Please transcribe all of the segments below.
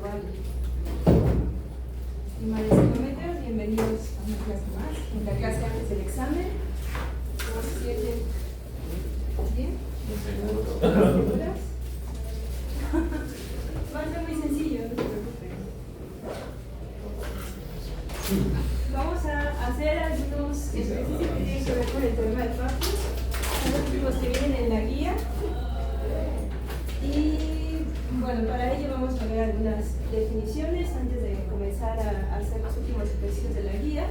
vale. Estimados econometros, bienvenidos a una clase más. En la clase antes del examen, ¿cómo se sienten? ¿Bien? ¿Seguras? Va a ser muy sencillo, no se preocupen. Vamos a hacer algunos ejercicios que tienen que ver con el teorema de Pappus. Son los últimos que vienen en la guía. Y bueno, para ello vamos a ver algunas definiciones antes de comenzar a hacer los últimos ejercicios de la guía.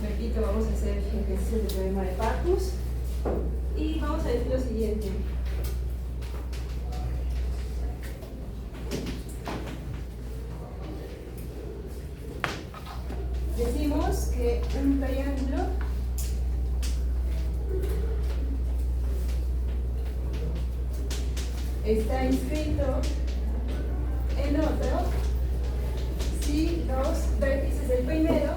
Repito, vamos a hacer ejercicios del teorema de Pappus y vamos a decir lo siguiente. Decimos que un triángulo está inscrito en otro si los vértices del primero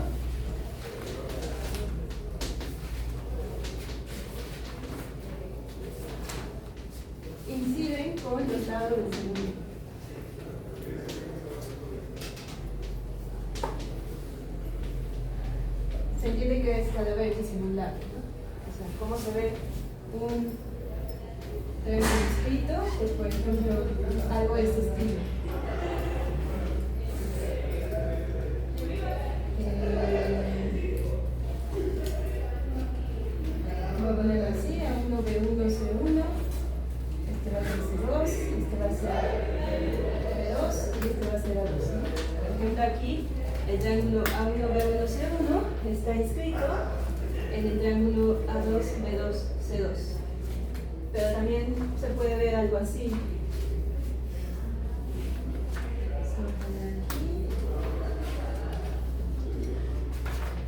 inciden con los lados del segundo. Se entiende que es cada vértice en un lado, ¿no? O sea, ¿cómo se ve un triángulo inscrito? Pues, por ejemplo, algo de este estilo. Voy a ponerlo así, A1, B1, C1. Este va a ser C2, este va a ser B2 y este va a ser A2, ¿no? Por ejemplo, aquí el triángulo A1, B1, C1 está inscrito en el triángulo A2, B2, C2. Pero también se puede ver algo así.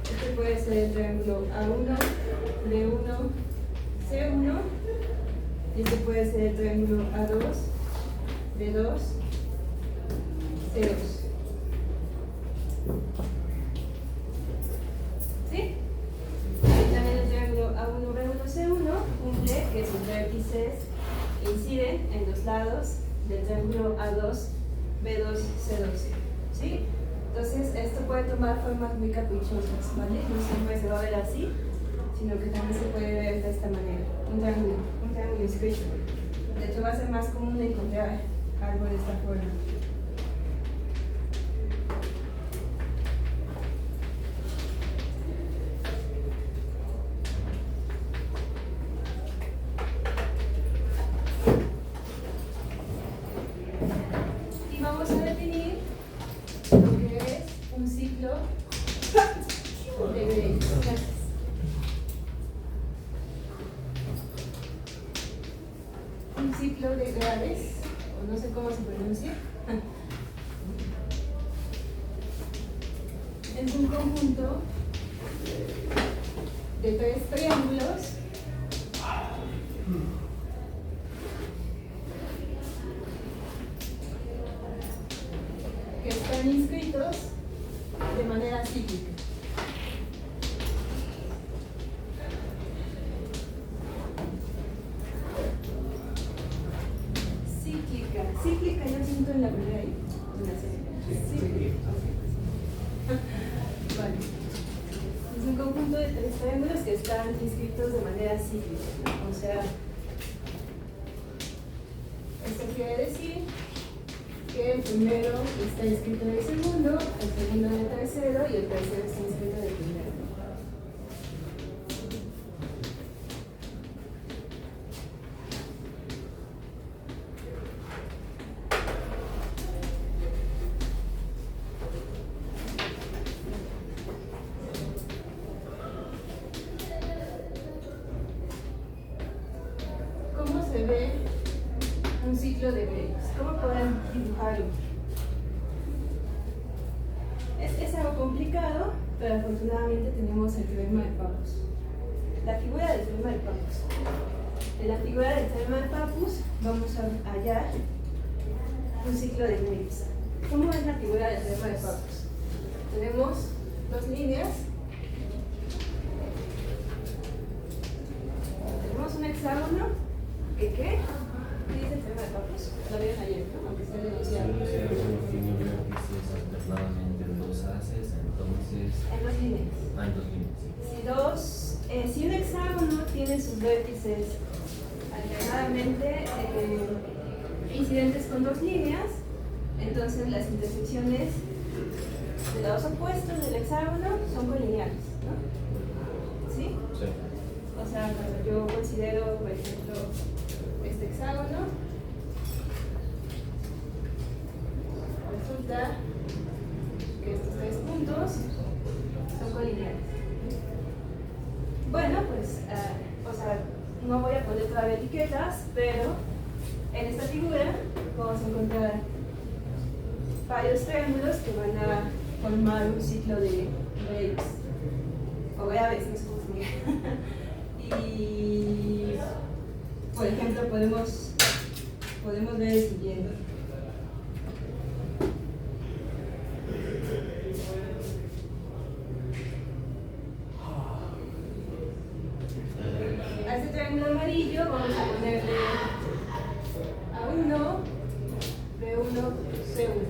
Este puede ser el triángulo A1, B1, C1. Y este puede ser el triángulo A2, B2, C2. ¿Sí? Y también el triángulo A1, B1, C1 cumple que sus vértices inciden en los lados del triángulo A2, B2, C2. ¿Sí? Entonces, esto puede tomar formas muy caprichosas, ¿vale? No siempre se va a ver así, sino que también se puede ver de esta manera. Un triángulo inscrito. De hecho, va a ser más común encontrar algo de esta forma. Y vamos a definir lo que es un ciclo de Grace. Un ciclo de Graves, o no sé cómo se pronuncia, es un conjunto de tres triángulos que están inscritos de manera cíclica. Cíclica, yo siento en la primera I. Sí. Vale. Es un conjunto de tres triángulos que están inscritos de manera cíclica. O sea, esto quiere decir que el primero está inscrito en el segundo en el tercero y el tercero está inscrito en el primero. ¿Cómo se ve un ciclo de Graves? ¿Cómo pueden dibujarlo? Es algo complicado, pero afortunadamente tenemos el teorema de Pappus. La figura del teorema de Pappus. En la figura del teorema de Pappus vamos a hallar un ciclo de Graves. ¿Cómo es la figura del teorema de Pappus? Tenemos dos líneas. Tenemos un hexágono que ¿qué? ¿Qué dice el teorema de Pappus? Lo vieron ayer, ¿no? Aunque esté denunciado. son dos líneas, entonces las intersecciones de lados opuestos del hexágono son colineales, ¿no? ¿Sí? Sí. O sea, cuando yo considero, por ejemplo, este hexágono, resulta que estos tres puntos son colineales. Bueno, pues, o sea, no voy a poner todavía etiquetas, pero en esta figura vamos a encontrar varios triángulos que van a formar un ciclo de X, o graves, no sé cómo se diga. Y, por ejemplo, podemos ver el siguiente. A este triángulo amarillo vamos a ponerle A1, B1, C1.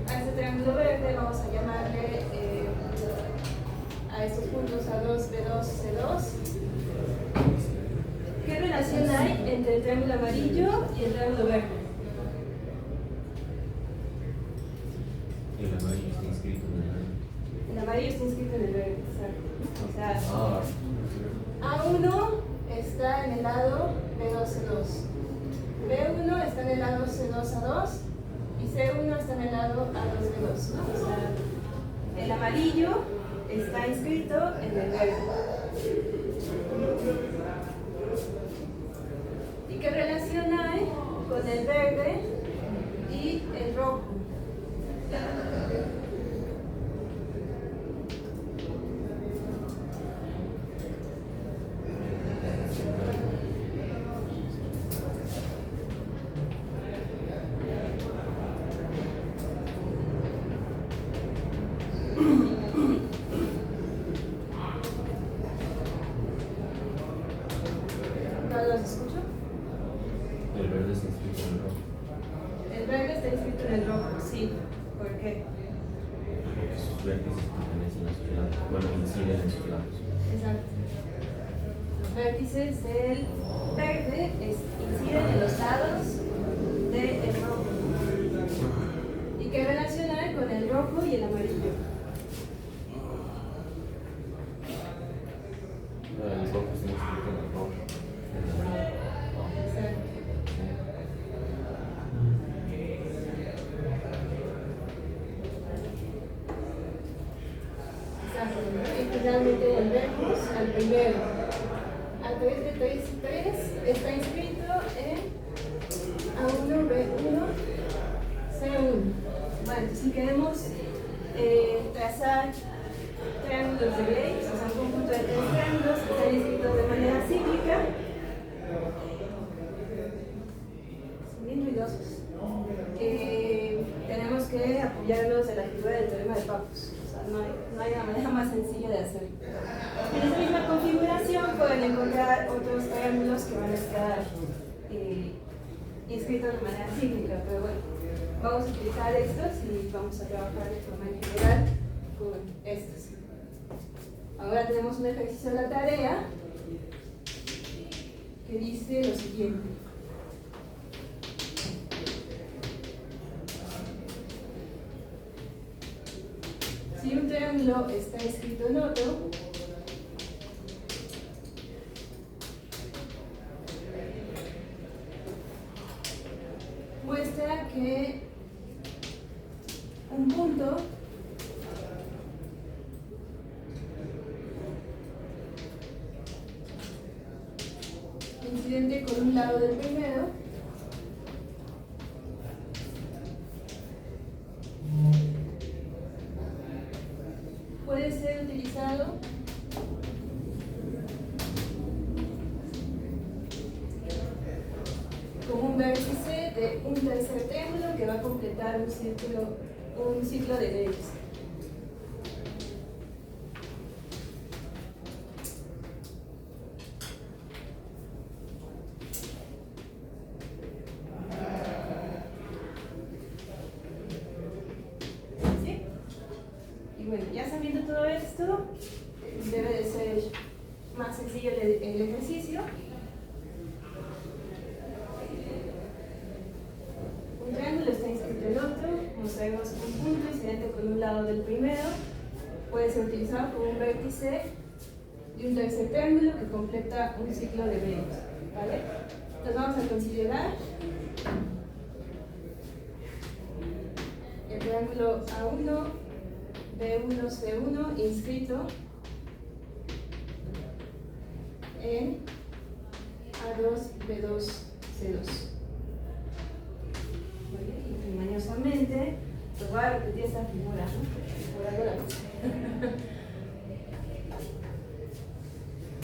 A este triángulo verde vamos a llamarle a estos puntos A2, B2, C2. ¿Qué relación hay entre el triángulo amarillo y el triángulo verde? El amarillo está inscrito en el verde. El amarillo está inscrito en el verde, exacto. O sea, Ah, A1 está en el lado B2C2, B1 está en el lado C2A2 y C1 está en el lado A2B2, ¿no? O sea, el amarillo está inscrito en el verde. ¿Y qué relación hay con el verde y el rojo? ¿No los escucho? el verde está inscrito en el rojo. El verde está inscrito en el rojo, sí. ¿Por qué? Porque sus vértices pertenecen a sus lados. Bueno, inciden en sus lados. Exacto. Los vértices del verde inciden en los lados del rojo. ¿Y qué relación hay con el rojo y el amarillo? El rojo está inscrito en el rojo. En el verde. Exacto. Exacto. Y finalmente volvemos al primero. A 3 de 3 y 3 está inscrito en A1, B1, C1. Bueno, si queremos trazar triángulos de Graves, o sea, un conjunto de tres triángulos que están escritos de manera cíclica, son bien ruidosos, tenemos que apoyarnos de la figura del teorema de Pappus. O sea, no hay una manera más sencilla de hacerlo. En esa misma configuración pueden encontrar otros triángulos que van a estar inscritos de manera cíclica, pero bueno, vamos a utilizar estos y vamos a trabajar de forma en general con estos. Ahora tenemos un ejercicio de la tarea que dice lo siguiente. Si un triángulo está escrito en otro, muestra que un punto incidente con un lado del primero puede ser utilizado como un vértice de un tercer triángulo que va a completar un ciclo de Graves. ¿Sí? Y bueno, ya sabiendo viendo todo esto, debe de ser más sencillo el ejercicio. Un triángulo está inscrito en el otro, mostraremos un punto incidente con un lado del primero, puede ser utilizado como un vértice de un tercer triángulo que completa un ciclo de Venus, ¿vale? Entonces vamos a considerar el triángulo A1, B1, C1 inscrito en A2, B2, C2. Y mañosamente, pues voy a repetir esta figura, ¿no? Por algo la puse.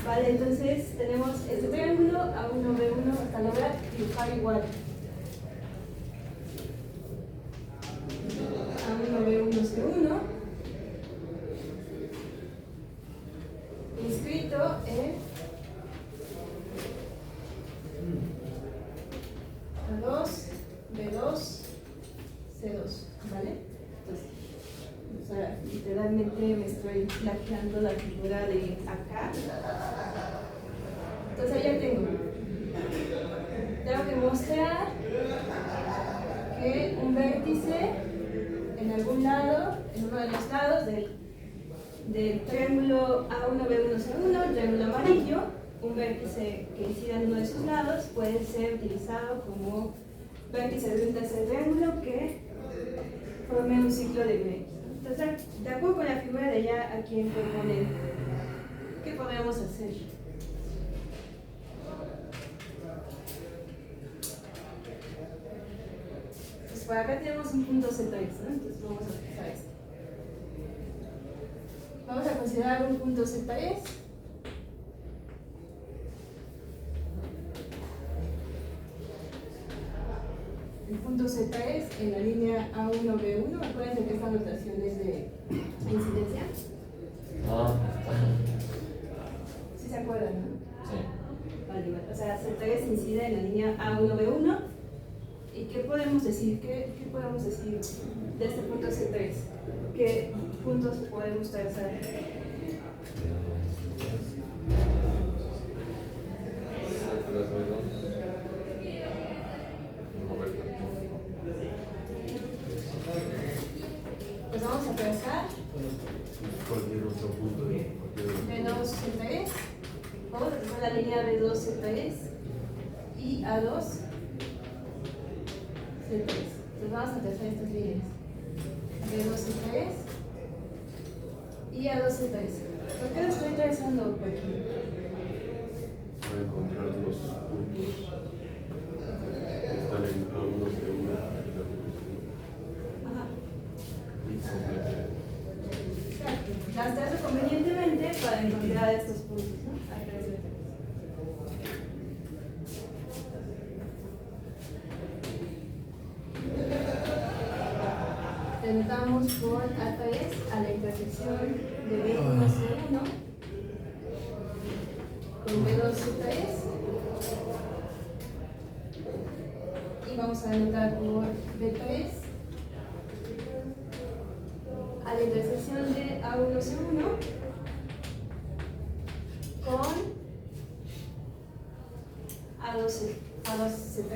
Vale, entonces tenemos este triángulo A1, B1 hasta lograr dibujar igual. A1, B1, C1 inscrito en A2, B2, C2, ¿vale? Entonces, o sea, literalmente me estoy plagiando la figura de acá. Entonces ya tengo que mostrar que un vértice en algún lado, en uno de los lados del triángulo A1, B1, C1, el triángulo amarillo, un vértice que incida en uno de sus lados puede ser utilizado como vértice de un tercer triángulo que forme un ciclo de Gray. Entonces, de acuerdo con la figura de allá, a quien propone, ¿qué podemos hacer? Pues por acá tenemos un punto Z, ¿no? Entonces vamos a utilizar esto. Vamos a considerar un punto Z3. El punto Z es en la línea A1, B1. Acuérdense que esta notación es de incidencia. ¿Sí se acuerdan, no? Sí. Vale, vale. O sea, Z3 incide en la línea A1, B1. ¿Y qué podemos decir? ¿Qué podemos decir de este punto C3? ¿Qué puntos podemos trazar? Pues vamos a trazar Cualquier otro punto. B2 C3, vamos a trazar la línea B2 C3 y A2 C3. Entonces vamos a trazar estas líneas B2 C3 y A2 C3. ¿Por qué lo estoy trazando por aquí? Para encontrar los puntos que están en A1, C1 Ajá. y completar. Exacto. Las trazo convenientemente para encontrar estos puntos, ¿no? A través de Tentamos por A3 a la intersección de B1, C1 con B2, C3 y vamos a anotar por B3 a la intersección de A1, C1 con A2, C3.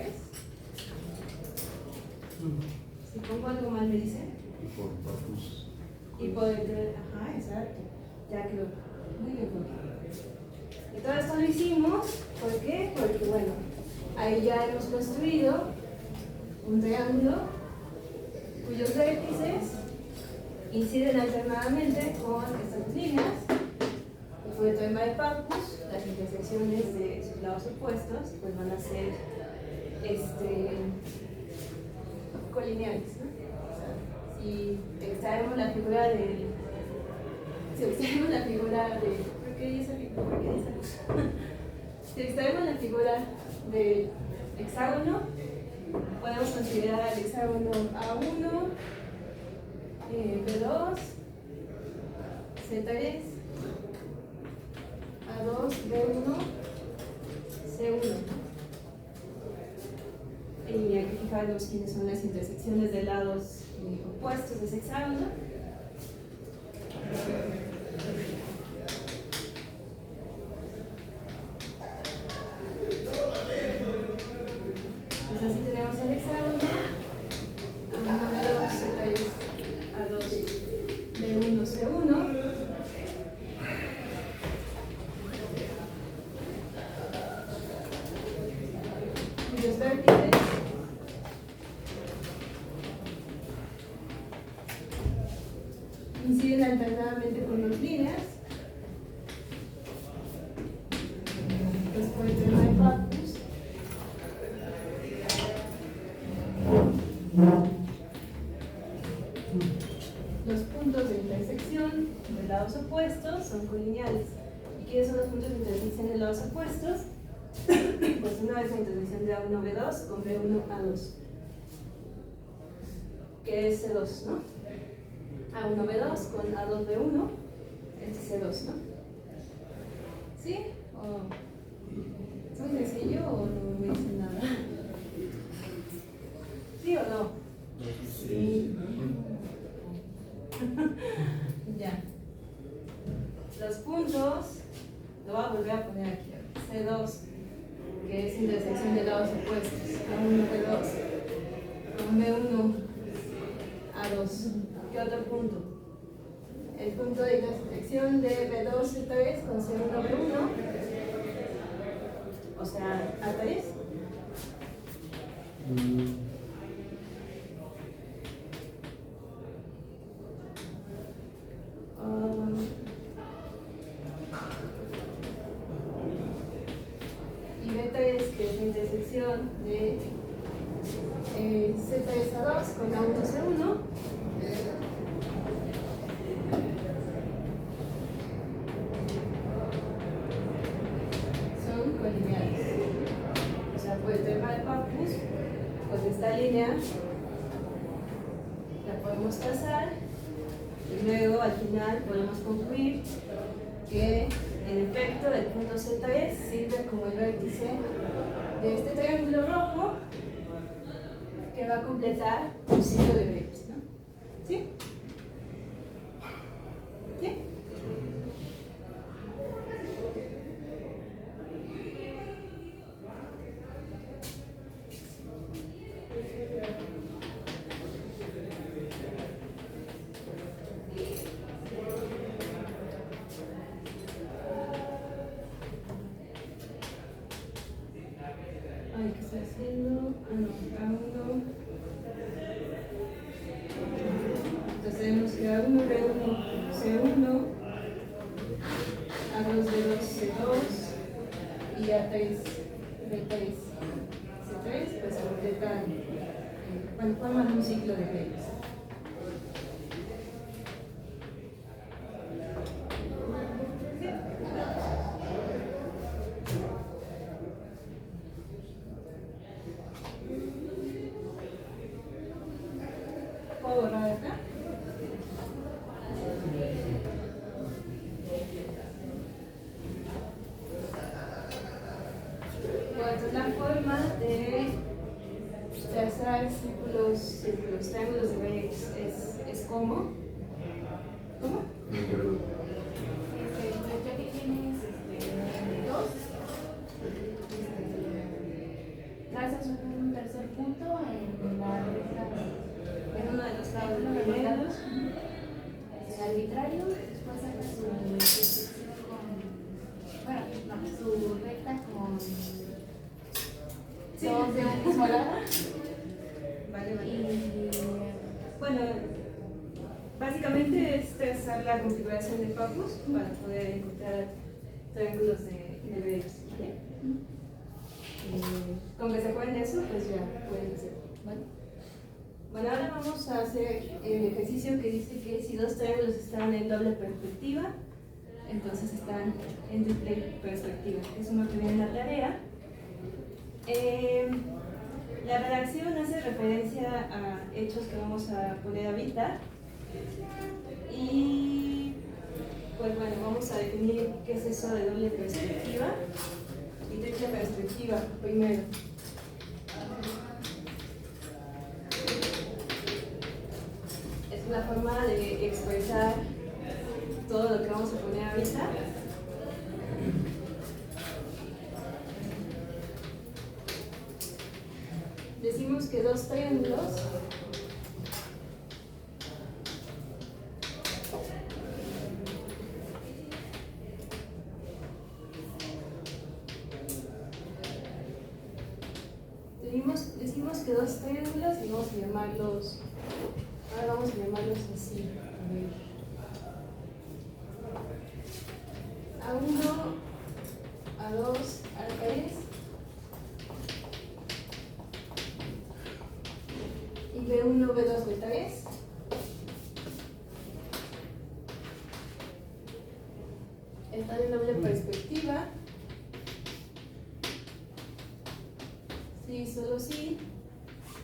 Si pongo algo mal me dicen. Por Papus. Y poder, ajá, exacto, ya quedó muy bien. Y todo esto lo hicimos, ¿por qué? Porque bueno, ahí ya hemos construido un triángulo cuyos vértices inciden alternadamente con estas líneas, que fue el teorema de Pappus. Las intersecciones de sus lados opuestos pues van a ser colineales, ¿no? Si extraemos la figura de. Si extraemos la figura de. ¿Por qué dice Si extraemos la figura del hexágono, podemos considerar el hexágono A1, B2, C3, A2, B1, C1. Y aquí fijarnos quiénes son las intersecciones de lados opuestos de ese hexágono. ¿quiénes son los puntos de intersección de lados opuestos? Pues una es la intersección de A1, B2 con B1, A2. Que es C2, ¿no? A1, B2 con A2, B1 es C2, ¿no? ¿Sí? ¿Es muy sencillo o no me dicen nada? ¿Sí o no? Sí. Ya. Los puntos, lo voy a volver a poner aquí. C2, que es intersección de lados opuestos. A1, B2 con B1, A2. ¿Qué otro punto? El punto de intersección de B2, C3 con C1, B1. O sea, A3. Y B3, que es la intersección de C3A2 con A1C1. Son colineales. O sea, por el teorema de Pappus, pues esta línea la podemos trazar y luego al final podemos concluir que en efecto el punto Z3 sirve como el vértice de este triángulo rojo que va a completar un ciclo de Graves, ¿no? ¿Sí? ¿Sí? Ay, ¿qué estoy haciendo? Ah, no, A1. Entonces tenemos que A1, B1, C1, A2, B2, C2 y A3, B3, C3, pues se completan, bueno, forman un ciclo de Graves. ¿Puedo borrar acá? Bueno, entonces la forma de trazar círculos, triángulos de Graves es como. ¿Cómo? Ya que tienes dos, trazas un tercer punto en la recta, En uno de los lados en uno de los primeros. lados, es arbitrario, después sacas su intersección con, bueno, no, su recta con Sí. dos de un mismo lado. Vale, vale. Y Bueno, básicamente es trazar la configuración de Pappus para poder encontrar triángulos de Graves, ¿vale? Con que se acuerden de eso, pues ya pueden hacerlo, ¿vale? Bueno, ahora vamos a hacer el ejercicio que dice que si dos triángulos están en doble perspectiva, entonces están en triple perspectiva. Es uno que viene en la tarea. La redacción hace referencia a hechos que vamos a poner ahorita. Y pues bueno, vamos a definir qué es eso de doble perspectiva y triple perspectiva primero. Es una forma de expresar todo lo que vamos a poner ahorita. Decimos que dos triángulos decimos que dos triángulos y vamos a llamarlos, ahora vamos a llamarlos así. A1, A2, A3 y B1, B2, B3. Está denominado doble perspectiva, sí, solo sí,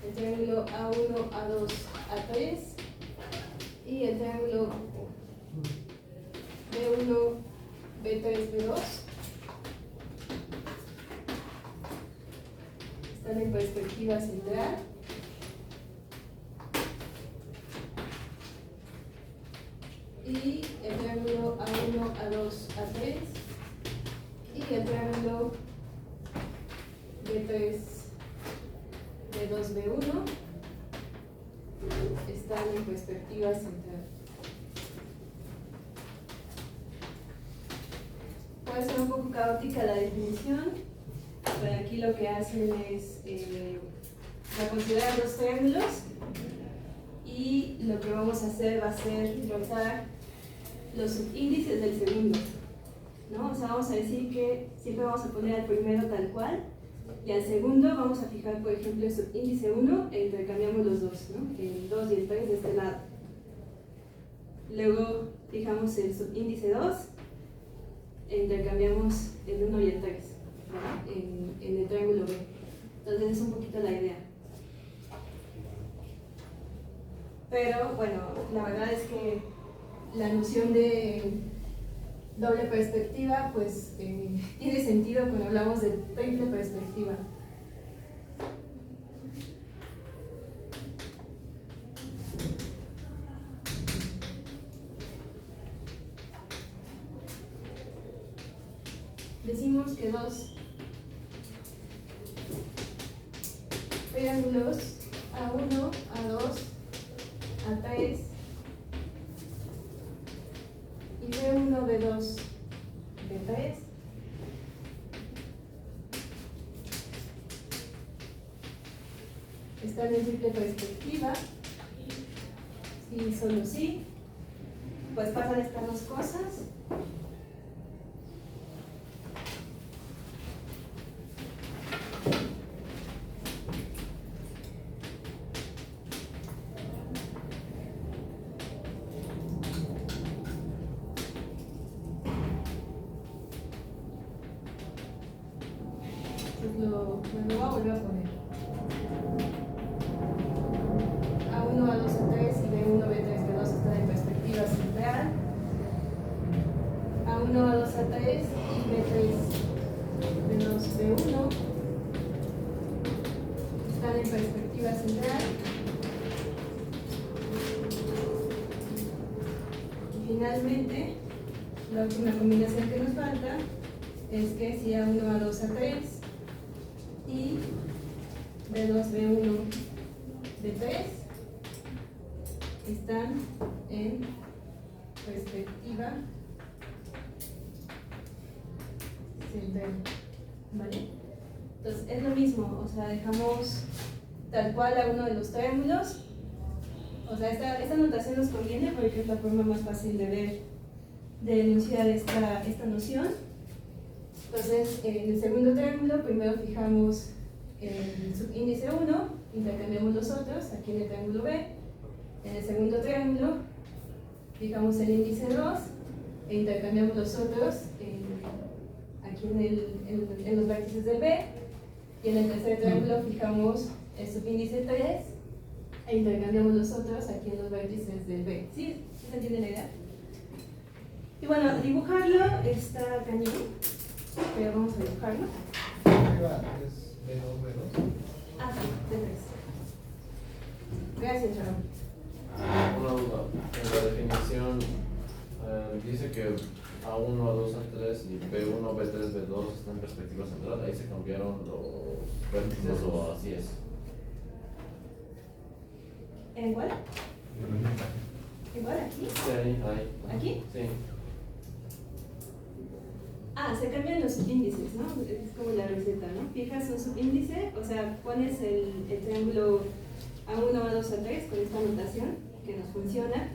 el triángulo A1, A2, A3 y el triángulo B1, B3, B2 están en perspectiva central. Y el triángulo A1, A2, A3 y el triángulo B3, B2, B1 están en perspectiva central. Puede ser un poco caótica la definición, pero aquí lo que hacen es considerar los triángulos y lo que vamos a hacer va a ser rotar los subíndices del segundo, ¿no? O sea, vamos a decir que siempre vamos a poner al primero tal cual y al segundo vamos a fijar, por ejemplo, el subíndice 1 e intercambiamos los dos, ¿no? El 2 y el 3 de este lado. Luego fijamos el subíndice 2 e intercambiamos el 1 y el 3, ¿no? en el triángulo B. Entonces es un poquito la idea. Pero bueno, la verdad es que la noción de doble perspectiva pues tiene sentido cuando hablamos de triple perspectiva. Decimos que dos triángulos A1, A2, A3 y B1, B2, B3 están en triple perspectiva, sí, solo sí, pues pasan estas dos cosas. Lo voy a volver a poner. A1, A2, A3 y B1, B3, B2 están en perspectiva central. A1, A2, A3 y B3, B2, B1 están en perspectiva central. Y finalmente, la última combinación que nos falta es que si A1, A2, A3 y B2, B1, B3 están en perspectiva central, ¿vale? Entonces es lo mismo, o sea, dejamos tal cual a uno de los triángulos, o sea, esta notación nos conviene porque es la forma más fácil de ver, de enunciar esta noción. Entonces, en el segundo triángulo, primero fijamos el subíndice 1, intercambiamos los otros, aquí en el triángulo B. En el segundo triángulo, fijamos el índice 2 e intercambiamos los otros aquí en los vértices del B. Y en el tercer triángulo, fijamos el subíndice 3 e intercambiamos los otros aquí en los vértices del B. ¿Sí? ¿Sí se entiende la idea? Y bueno, dibujarlo está cañón. Pero vamos a dibujarlo. Arriba es B2, B2. Ah, sí, de 3. Gracias, Raúl. Una duda. En la definición dice que A1, A2, A3 y B1, B3, B2 están en perspectiva central. Ahí se cambiaron los vértices o así es. ¿En cuál? ¿Igual aquí? Sí, ahí. ¿Aquí? Sí. Ah, se cambian los subíndices, ¿no? Es como la receta, ¿no? Fijas un subíndice, o sea, pones el triángulo A1, A2, A3 con esta notación que nos funciona.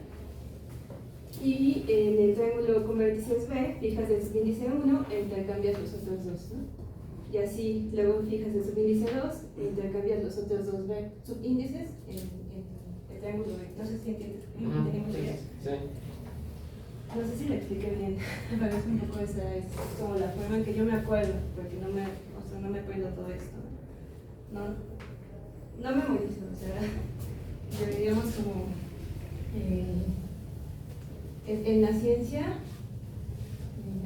Y en el triángulo con vértices B, fijas el subíndice 1 e intercambias los otros dos, ¿no? Y así, luego fijas el subíndice 2 e intercambias los otros dos subíndices en el triángulo B. No sé si entiendes. ¿Tenemos la idea? Sí. No sé si lo expliqué bien, pero es un poco esa, es como la forma en que yo me acuerdo, porque no me, o sea, no me acuerdo todo esto. No memorizo, o sea, deberíamos como en la ciencia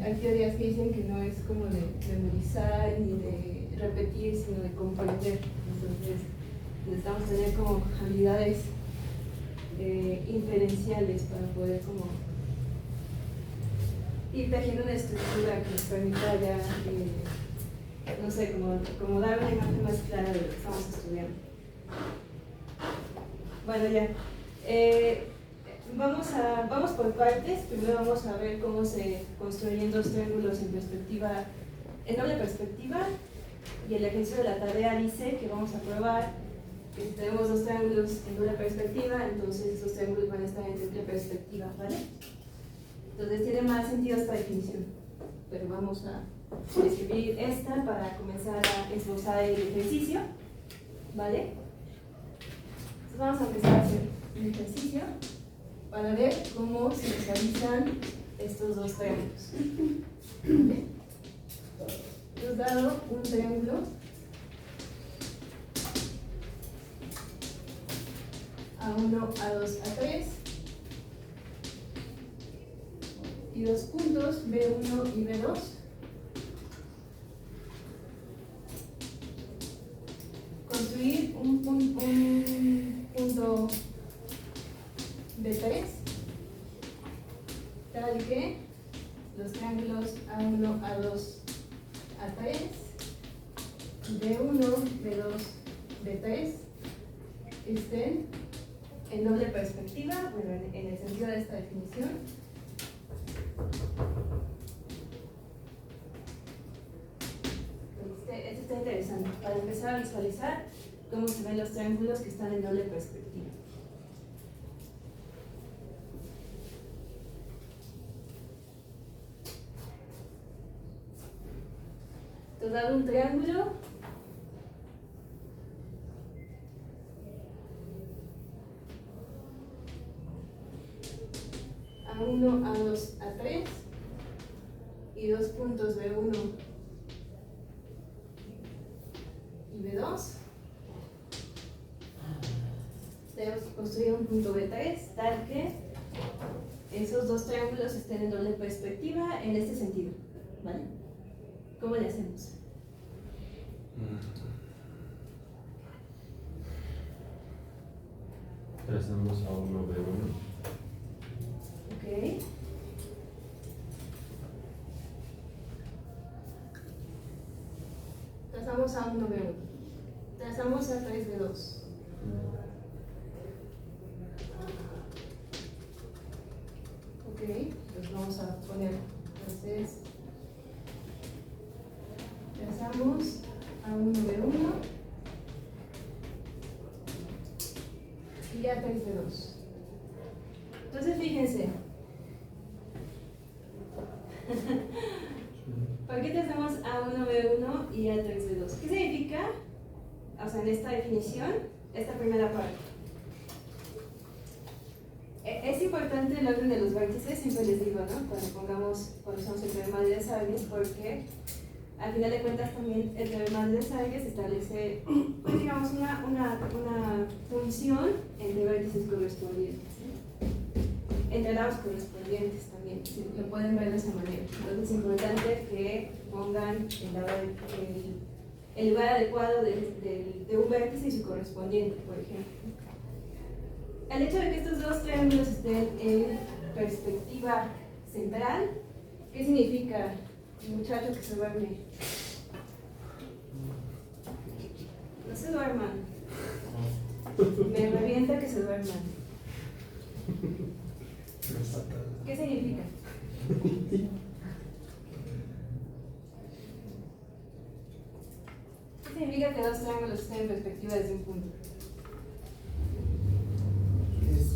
hay teorías que dicen que no es como de memorizar ni de repetir, sino de comprender. Entonces necesitamos tener como habilidades inferenciales para poder como ir tejiendo una estructura que nos permita ya, no sé, como dar una imagen más clara de lo que estamos estudiando. Bueno, ya. Vamos por partes. Primero vamos a ver cómo se construyen dos triángulos en doble perspectiva. Y el ejercicio de la tarea dice que vamos a probar que si tenemos dos triángulos en doble perspectiva, entonces esos triángulos van a estar en triple perspectiva, ¿vale? Entonces tiene más sentido esta definición. Pero vamos a escribir esta para comenzar a esbozar el ejercicio, ¿vale? Entonces vamos a empezar a hacer el ejercicio para ver cómo se visualizan estos dos triángulos. ¿Vale? Entonces, dado un triángulo A1, A2, A3 y dos puntos B1 y B2. Construir un punto B3 tal que los triángulos A1, A2, A3, B1, B2, B3 estén en doble perspectiva, bueno, en el sentido de esta definición. Esto está interesante para empezar a visualizar cómo se ven los triángulos que están en doble perspectiva. Entonces, dado un triángulo, A1, A2, A3 y dos puntos B1 y B2, debemos construir un punto B3 tal que esos dos triángulos estén en doble perspectiva en este sentido, ¿vale? ¿Cómo le hacemos? Trazamos a uno B1. Ok. Trazamos a 1 B1. Trazamos a 3 B2. Ok, pues vamos a poner, entonces, trazamos a 1 B1 y a 3 B2. Entonces, fíjense, ¿por qué trazamos A1, B1 y A3, B2? ¿Qué significa, o sea, en esta definición, esta primera parte? Es importante el orden de los vértices, siempre les digo, ¿no? Cuando usamos el teorema de Desargues, porque al final de cuentas también el teorema de Desargues establece, pues, digamos, una función entre vértices correspondientes, ¿sí? Entre lados correspondientes también, ¿sí? Lo pueden ver de esa manera. Entonces es importante que pongan el lugar adecuado de un vértice y su correspondiente, por ejemplo. El hecho de que estos dos triángulos estén en perspectiva central, ¿qué significa? El muchacho que se duerme. No se duerman. Me revienta que se duerman. ¿Qué significa? ¿Qué significa que dos triángulos estén en perspectiva desde un punto?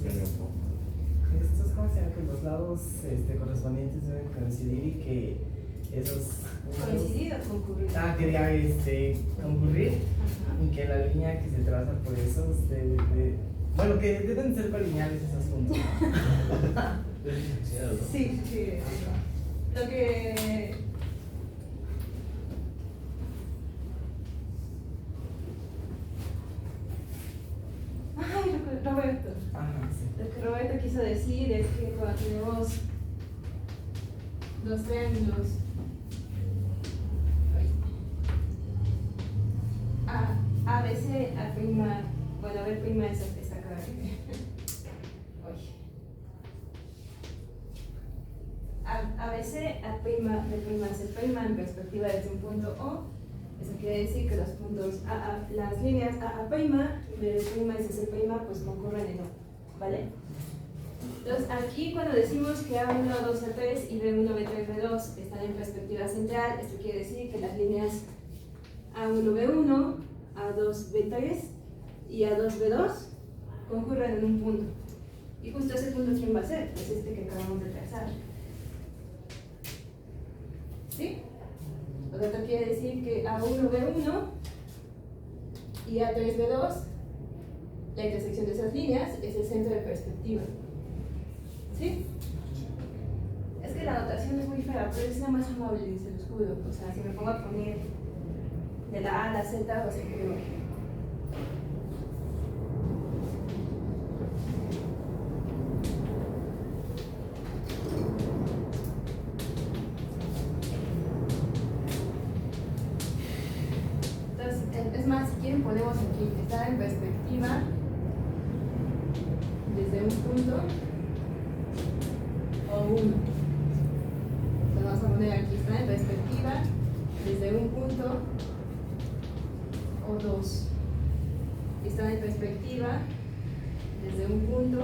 Estos, ¿cómo se llama? Que los lados correspondientes deben coincidir y que esos... ¿Coincidir o concurrir? Quería concurrir. Ajá. Y que la línea que se traza por esos bueno, que deben ser colineales esos puntos. Sí, sí. Lo que... Ay, Roberto. Ajá, sí. Lo que Roberto quiso decir es que cuando tenemos los triángulos A, B, C, A', bueno, B' es esta acá. Oye. A, B, C, A', B', C' en perspectiva desde un punto O. Eso quiere decir que los puntos las líneas A', B', y C' pues concurren en O, ¿vale? Entonces aquí cuando decimos que A1, A2, A3 y B1, B3, B2 están en perspectiva central, esto quiere decir que las líneas A1, B1, A2, B3 y A2, B2 concurren en un punto. Y justo ese punto, ¿quién va a ser? Pues este que acabamos de trazar. ¿Sí? Por lo tanto quiere decir que A1, B1 y A3, B2, la intersección de esas líneas es el centro de perspectiva. ¿Sí? Es que la notación es muy fea, pero es la más amable, se los juro. O sea, si me pongo a poner de la A a la Z, va a ser peor. Entonces, es más, si quieren ponemos aquí, está en perspectiva desde un punto o uno. Entonces vamos a poner aquí, está en perspectiva desde un punto o dos. Está en perspectiva desde un punto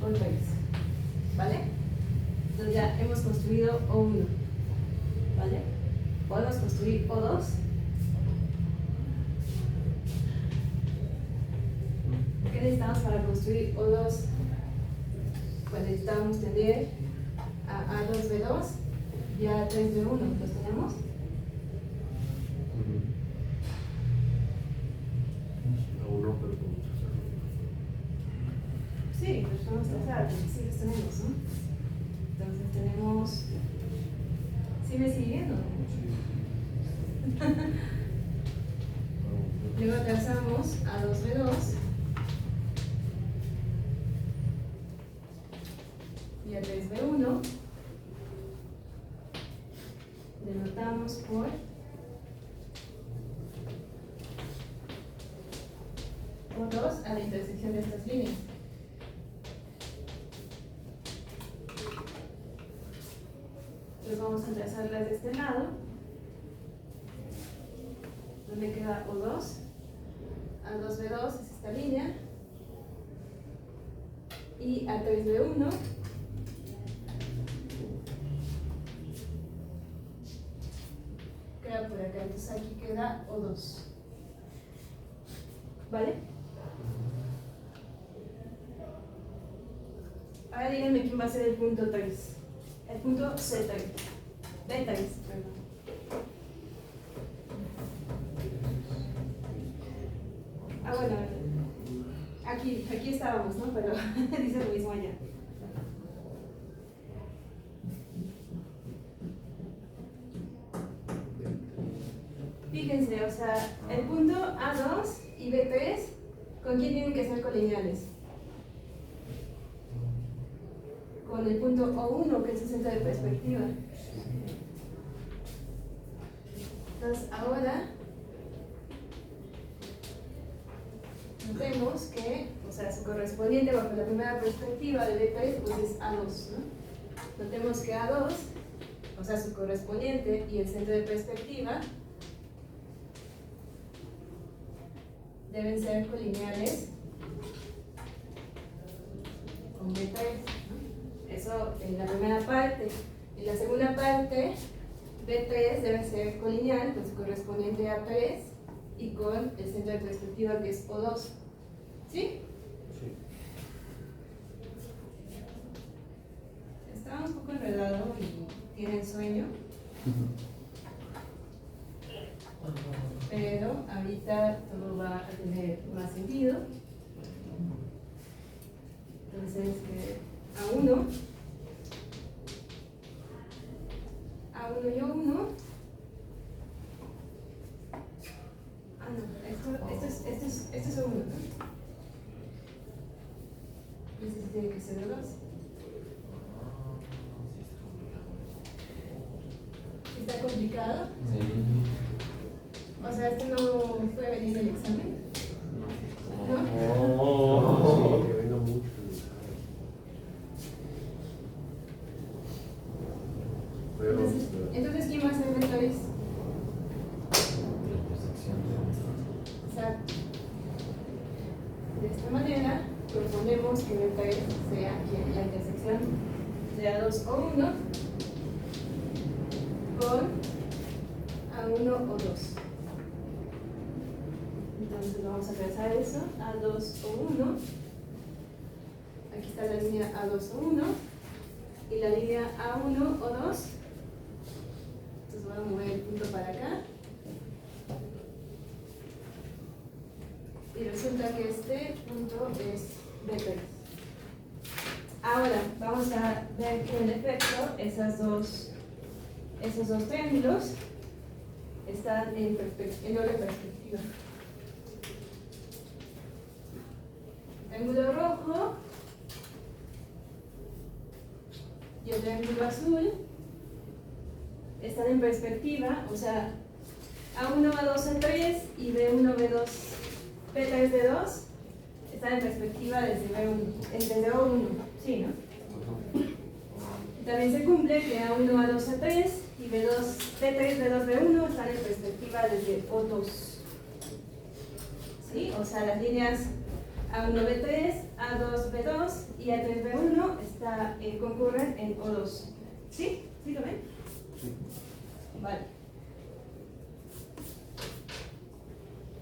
o tres. ¿Vale? Entonces ya hemos construido O1. ¿Vale? Podemos construir O2. ¿Qué necesitamos para construir O2? Pues necesitamos tener a A2B2 y a A3B1. ¿Los tenemos? Sí, los vamos a trazar, porque sí los tenemos, ¿no? Entonces tenemos... ¿Sí me siguiendo? Luego trazamos A2B2 y A3B1. Denotamos por O2 a la intersección de estas líneas. Entonces vamos a trazarlas de este lado. ¿Dónde queda O2? A2B2 es esta línea. Y A3B1 queda por acá. Entonces aquí queda O2. ¿Vale? Ahora díganme quién va a ser el punto 3. El punto C3. B3, perdón. Ah, bueno, aquí estábamos, ¿no? Pero dice lo mismo allá. Fíjense, o sea, el punto A2 y B3, ¿con quién tienen que ser colineales? Con el punto O1, que es el centro de perspectiva. Entonces, ahora notemos que, o sea, su correspondiente bajo la primera perspectiva de B3 pues es A2, ¿no? Notemos que A2, o sea, su correspondiente y el centro de perspectiva deben ser colineales con B3, ¿no? Eso en la primera parte. En la segunda parte, B3 debe ser colineal con su correspondiente A3 y con el centro de perspectiva que es O2. ¿Sí? Sí. Está un poco enredado y tienen sueño. Pero ahorita todo va a tener más sentido. Entonces A1 y O1. Ah, no, esto es O1, ¿no? Y este tiene que ser O2. ¿Está complicado? Sí. O sea, ¿esto no puede venir del examen? ¿No? Oh. Que venga mucho. Pero, Entonces, ¿quién va a ser vectores? Exacto. De esta manera, proponemos que vectores sea la intersección de A2 o 1 con A1 o 2. Entonces vamos a trazar eso, A2 o 1. Aquí está la línea A2 o 1 y la línea A1 o 2. Entonces voy a mover el punto para acá. Y resulta que este punto es vector. Ahora vamos a ver que en efecto esos dos triángulos están en doble perspectiva. El triángulo rojo y el triángulo azul están en perspectiva, o sea, A1, A2, A3 y B1, B2, B3, B2 están en perspectiva desde O1, ¿sí, no? También se cumple que A1, A2, A3 y B3, B2, B1 están en perspectiva desde O2, ¿sí? O sea, las líneas A1, B3, A2, B2 y A3, B1 concurren en O2, ¿sí? ¿Sí lo ven? Vale.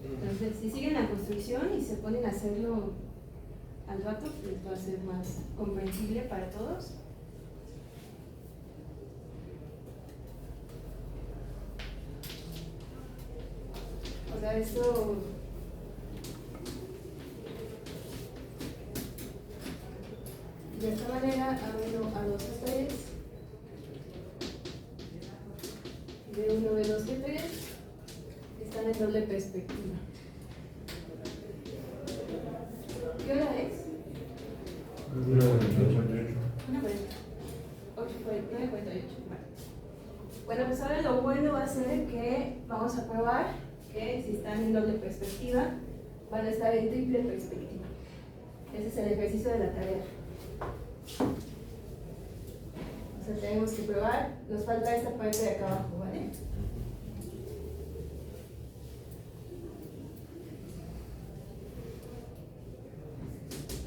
Entonces, si siguen la construcción y se ponen a hacerlo al rato, les va a ser más comprensible para todos. O sea, esto de esta manera, A1, A2, A3, B1, B2, B3 están en doble perspectiva. ¿Qué hora es? 9:48. Bueno, pues ahora lo bueno va a ser que vamos a probar que si están en doble perspectiva van a estar en triple perspectiva. Ese es el ejercicio de la tarea. O sea, tenemos que probar, nos falta esta parte de acá abajo, ¿vale?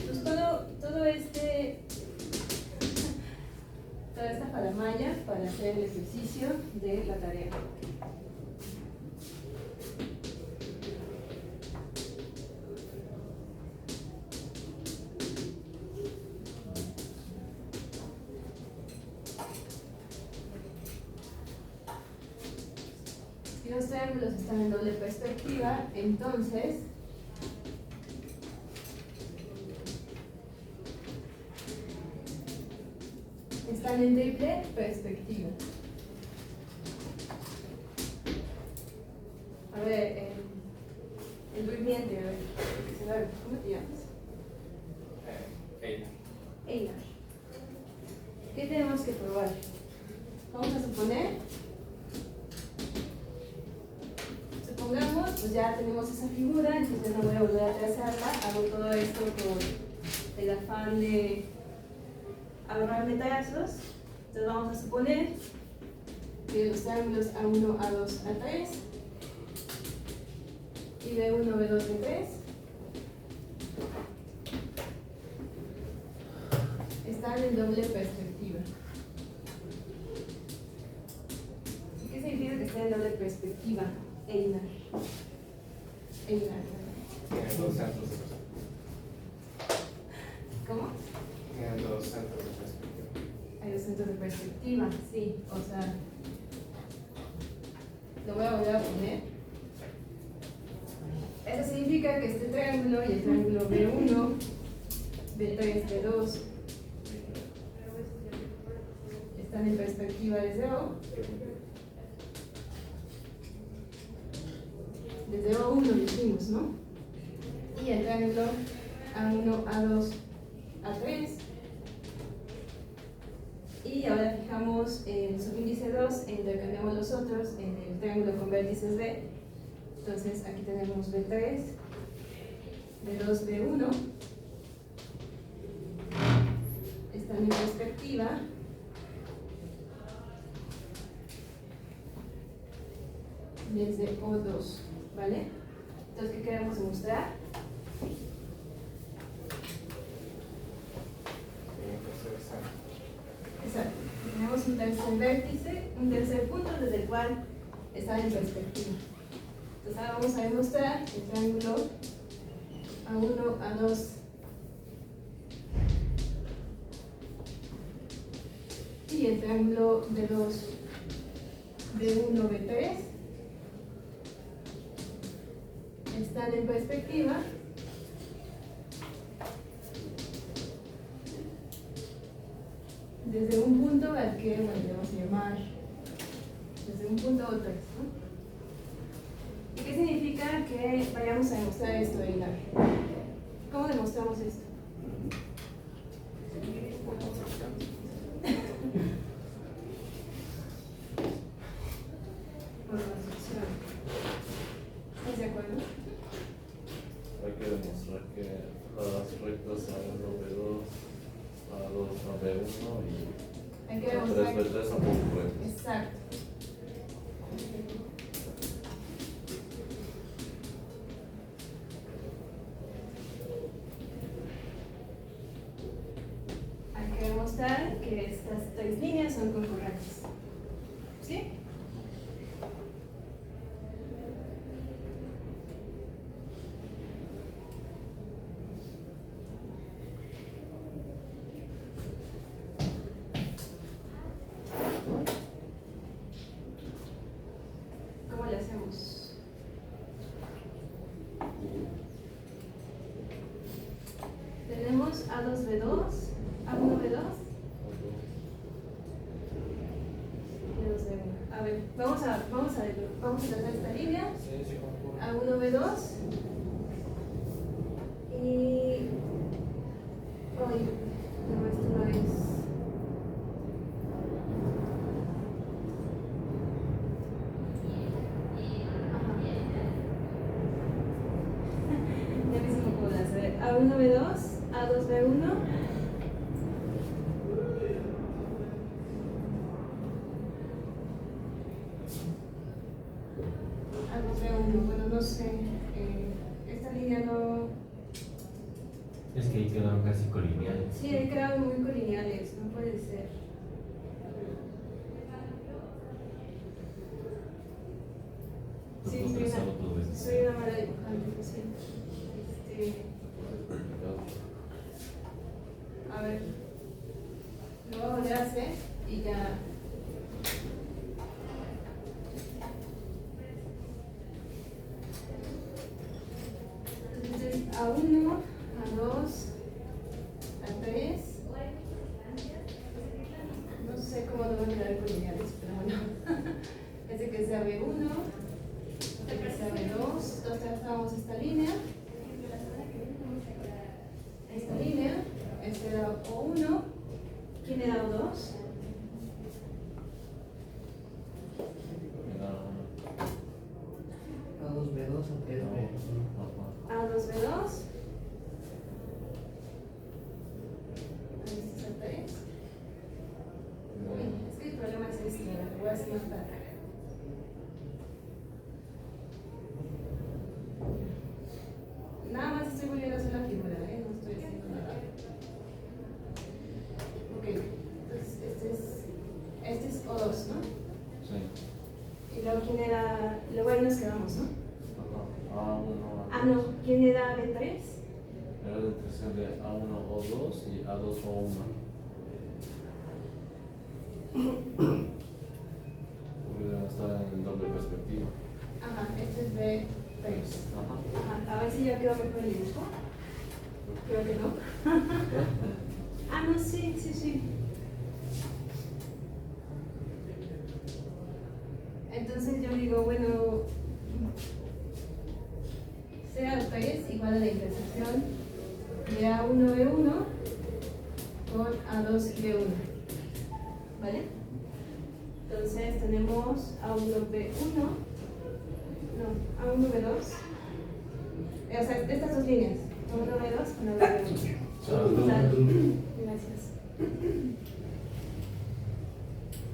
Pues toda esta faramalla para hacer el ejercicio de la tarea. Si los triángulos están en doble perspectiva, entonces están en triple perspectiva. A ver, el durmiente, a ver, ¿cómo te llamas? Einar. ¿Qué tenemos que probar? Vamos a supongamos, pues ya tenemos esa figura, entonces no voy a volver a trazarla, hago todo esto por el afán de ahorrarme trazos. Entonces vamos a suponer que los triángulos A1, A2, A3 y B1, B2, B3 están en doble perspectiva. ¿Qué significa que estén en doble perspectiva? Einar. tienen dos centros de perspectiva. ¿Cómo? Tienen dos centros de perspectiva. Hay dos centros de perspectiva, sí. O sea, lo voy a volver a poner. Eso significa que este triángulo y el triángulo B1, B3, B2 están en perspectiva desde O. Desde O1 dijimos, ¿no? Y el triángulo A1, A2, A3. Y ahora fijamos el subíndice 2 e intercambiamos los otros en el triángulo con vértices B. Entonces aquí tenemos B3, B2, B1. Están en perspectiva. Desde O2, ¿vale? Entonces, ¿qué queremos demostrar? Tiene que ser exacto. Exacto. Tenemos un tercer vértice, un tercer punto desde el cual están en perspectiva. Entonces ahora vamos a demostrar el triángulo A1, A2, y el triángulo B2, B1, B3 están en perspectiva desde un punto al que, bueno, le vamos a llamar desde un punto O3, ¿no? ¿Y qué significa que vayamos a demostrar esto de hilar? ¿Cómo demostramos esto? Por construcción. ¿Estás de acuerdo? Hay que demostrar que las rectas A1, B2, A2, B1 y Hay que A3, demostrar. B3 son concurrentes. Exacto. Hay que demostrar que estas tres líneas son concurrentes. ¿Sí? ¿Cómo le hacemos? Tenemos A2B2, A1B2, B2B1. A ver, vamos a trazar esta línea. Sí, sí, concurren. A1B2 y... Ay, no, esto no es... Ya que se me puede hacer A1B2, A2B1. A2B1, bueno, no sé. Esta línea no. Es que ahí quedaron casi colineales. Sí, he creado muy colineales, no puede ser. Sí, Todo soy trazado todo una, esto. soy una mala dibujante, lo siento. A ver, lo voy a volver a hacer y ya. Entonces, A1, A2, A3. No sé cómo lo voy a quedar con lineales, pero bueno. Este que sea B1, este que sea B2. Entonces trazamos esta línea. Esta línea. Este era O1. ¿Quién era O2? A2B2, A3B. A2B2. Este es A3. Uy, es que el problema es este, lo voy a hacer más para acá. Nada más estoy volviendo a hacer la figura, no estoy haciendo nada. Ok, entonces este es O2, ¿no? Sí. Y luego quién era, luego ahí nos quedamos, ¿no? Ajá. A1, Ah, no, ¿quién era B3? Era la intersección de A1, O2 y A2, O1. Porque deben estar en doble perspectiva. Ajá, este es B3. Ajá. Ajá, a ver si ya quedó mejor el dibujo. Creo que no. Ah, no, sí, sí, sí. Entonces yo digo, bueno, C alta es igual a la intersección de A1B1 con A2B1. ¿Vale? Entonces tenemos A1B1, no, A1B2. O sea, estas dos líneas, A1B2 con A2B1. Salud. Gracias.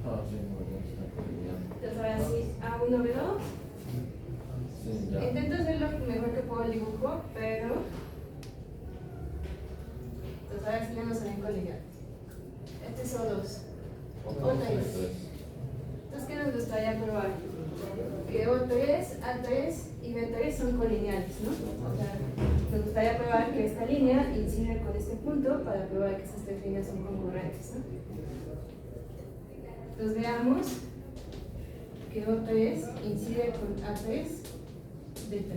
Ah, sí, muy bien, está colineando. Entonces ahora sí, A1B2. Sí, ya. Intento hacer lo mejor que puedo el dibujo, pero. Entonces ahora sí ya no se ven colineados. Este es O2. Otra vez. Entonces, ¿qué nos gustaría probar? Que O3, A3 y B3 son colineales, ¿no? O sea, nos gustaría probar que esta línea incide con este punto para probar que estas tres líneas son concurrentes, ¿no? Entonces veamos que O3 incide con A3, B3.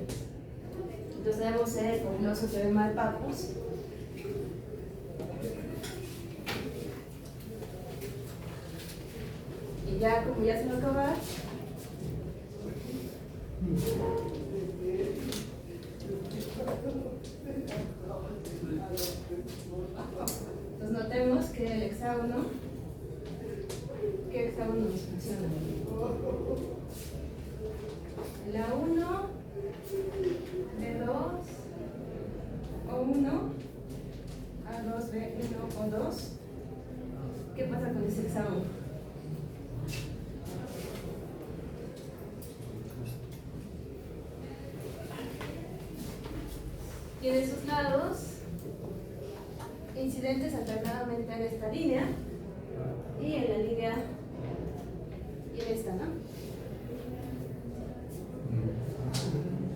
Entonces debemos hacer el fabuloso teorema de Pappus. Y ya, como ya se va a acabar, entonces notemos que el hexágono, ¿qué hexágono nos funciona? La 1, B2, O1, A2, B1, O2. ¿Qué pasa con ese hexágono? Tiene sus lados incidentes alternadamente en esta línea y en la línea y en esta, ¿no?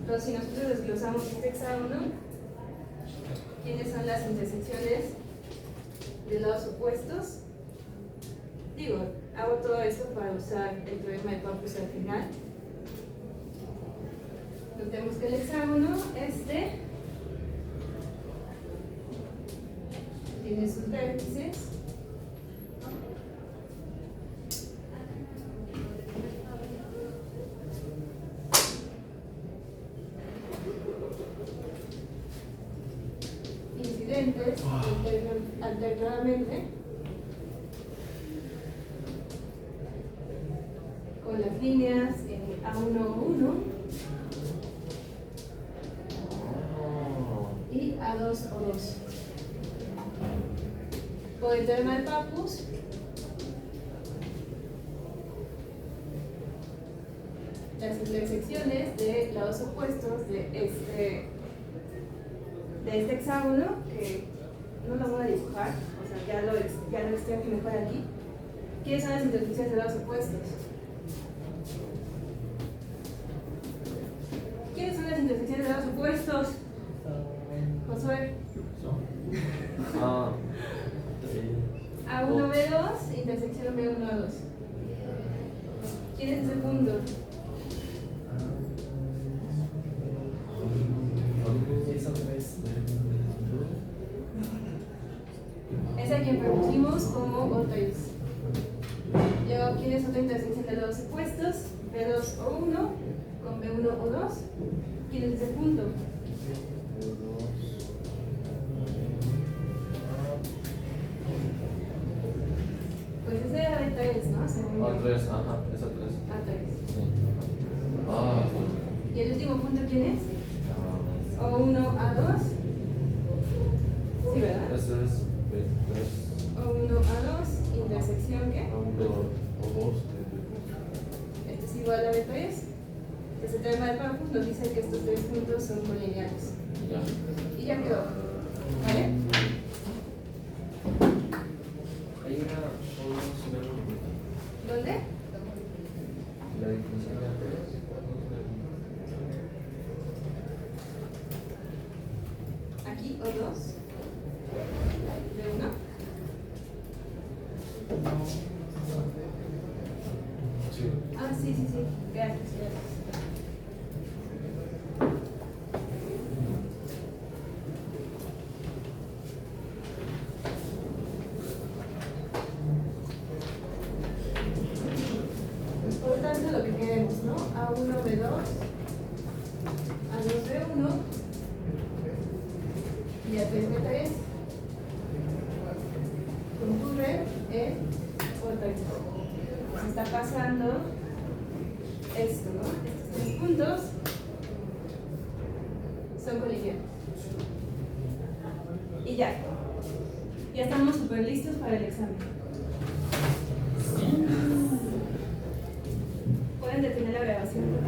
Entonces, si nosotros desglosamos este hexágono, ¿quiénes son las intersecciones de lados opuestos? Digo, hago todo esto para usar el teorema de Pappus al final. Notemos que el hexágono, tiene sus vértices. Incidentes alternadamente con las líneas A1O1 y A2O2. Por el teorema de Pappus, las intersecciones de lados opuestos de este hexágono, que no lo voy a dibujar, o sea, ya lo extraje mejor aquí. ¿Quiénes son las intersecciones de lados opuestos? ¿Quiénes son las intersecciones de lados opuestos? Josué. Ah, A1, B2, intersección B1, A2. ¿Quién es ese punto? Es a quien propusimos como O3. Luego, ¿quién es otra intersección de lados opuestos? B2 o 1 con B1 o 2. ¿Quién es ese punto? Pues ese era B3, ¿no? Según yo. A3, ajá, es A3. A3. Sí. Ah, ¿Y el último punto quién es? ah, O1, A2. Sí, ¿verdad? ese es B3. O1, A2, intersección ¿qué? O2. Este es igual a B3. Entonces el teorema de Pappus nos dice que estos tres puntos son colineales. Ya. Y ya quedó. ¿Vale? hay una O2B1. ¿Dónde? La definición de A3. Aquí, O2. ¿De 1? Sí. Ah, sí, sí, sí. Gracias, gracias. Por tanto lo que queremos, ¿no? A1, B2, A2, B1 y A3, B3 concurren en ortogonal. Se está pasando esto, ¿no? Estos tres puntos son colineales. Y ya estamos súper listos para el examen. ¿Pueden detener la grabación?